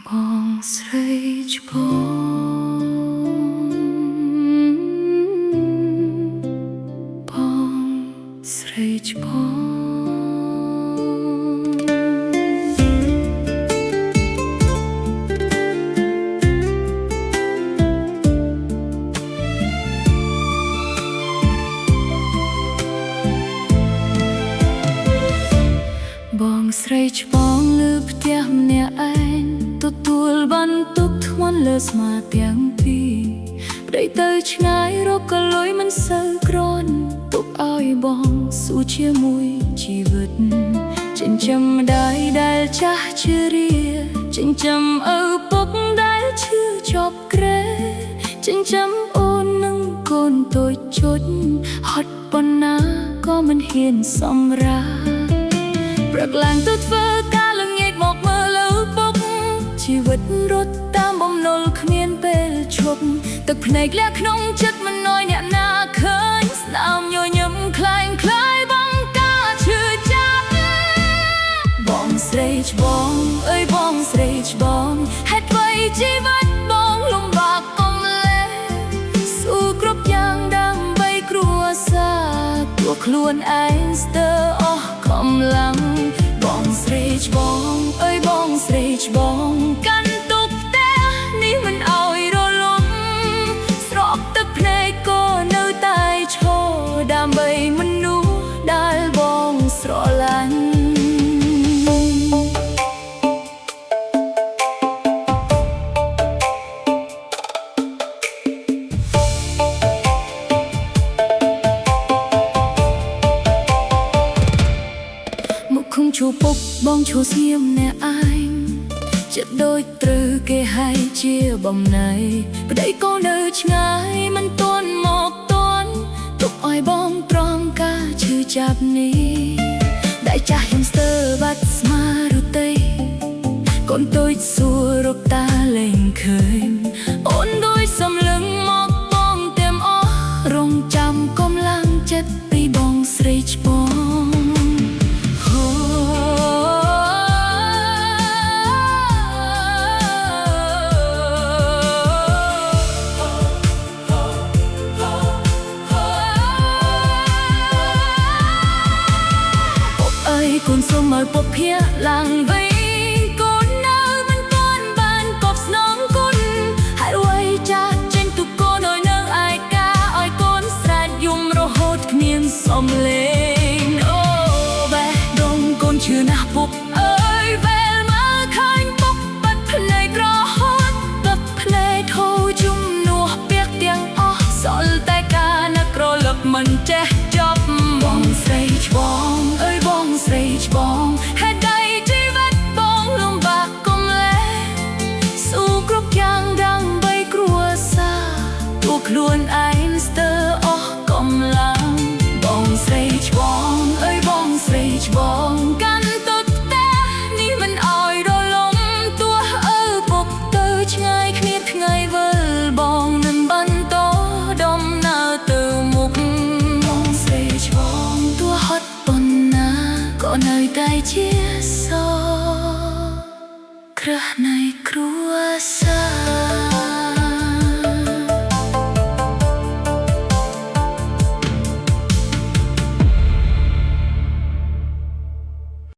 បងស្រីច្បងស្រីច្បងបងស្រីច្បងលើផ្ទះម្នាក់ឯងទទួលបន្ទុកធ្ងន់លើស្មាទាំងពីរប្តីទៅឆ្ងាយរកក៏លុយមិនសូវគ្រាន់ទុកឲ្យបងស៊ូជាមួយជីវិតចិញ្ចឹមម្ដាយដែលចាស់ជរាចិញ្ចឹមឪពុកដែលឈឺជាប់ក្រែចិញ្ចឹមអូននិងកូនតូចជត់ហត់ប៉ុណ្ណាក៏មិនហ៊ានសម្រាព្រឹកឡើងទៅធ្វើការល្ងាចមកមើលឪពុកជីវិតរត់តាមបំណុលគ្មានពេលឈប់ទឹកភ្នែកលះក្នុងចិត្តមិនណយអ្នកណាឃើញស្នាមញញឹមคล้ายបង្ការឈឺចាប់បងស្រីច្បងអើយបងស្រីច្បងហេតុអ្វីជីវិតបងលំបាកកុំលេស៊ូគ្រប់យ៉ាងដើម្បីគ្រួសារព្រោះខ្លួនឯងស្ទើរអស់កម្លាំងបងស្រីច្បងអើយបងស្រីច្បងកាន់ទុកផ្ទះនេះមិនអោយរលំស្រក់ទឹកភ្នែកក៏នៅតែឈរដើម្បីមនុស្សដែលបងស្រឡាញ់ខំជួពុកបងជួស្ងៀមណែឯងចិត្តដូចត្រូវគេให้ជាបំណៃប្តីក៏នៅឆ្ងាយមិនទាន់មកទាន់ទុកឲ្យបងត្រង់ការឈឺចាប់នេះដែលចាស់ខ្ញុំស្ទើរបាត់ស្មារតីកូនតូចសួររកតាលែងឃើញអូនដូចសំលឹងមកបងទាំងអស់រងចាំកំឡាំងចិត្តពីបងស្រីច្បងកូនសូមឲ្យពុកភ័ក្រឡើងវិញកូននៅមិនទាន់បានកប់ស្នងគុណហេតុអ្វីចាស់ចេញទុកកូនឲ្យនៅឯកាឲ្យកូនស្រែកយំរហូតគ្មានសំឡេងអូបេះដូងកូនឈឺណាស់ពុកអើយវេលមកឃើញពុកបាត់ភ្នែករហូតបាត់ភ្នែកធូរជំនួសពាក្យទាំងអស់សល់តែការនឹករលឹកមិនចេះចប់បងស្រីច្បងអើយបងស្រីច្បងហេតុใดជីវិតបងលំបាកកុំលេស៊ូគ្រប់យ៉ាងដើម្បីគ្រួសារទូខ្លួនឯងស្ទើរអស់កម្លាំងបងស្រីច្បងអើយបងស្រីច្បងកាន់ទុកផ្ទះនេះមិនអោយរលំទោះឪពុកទៅឆ្ងាយគ្មានថ្ងៃវិលបងនឹងបន្តដំណើរទៅមុខបងស្រីច្បងទោះហត់ប៉ុណ្ណាក៏នៅតែជាសគ្រឹះនៃគ្រួសារ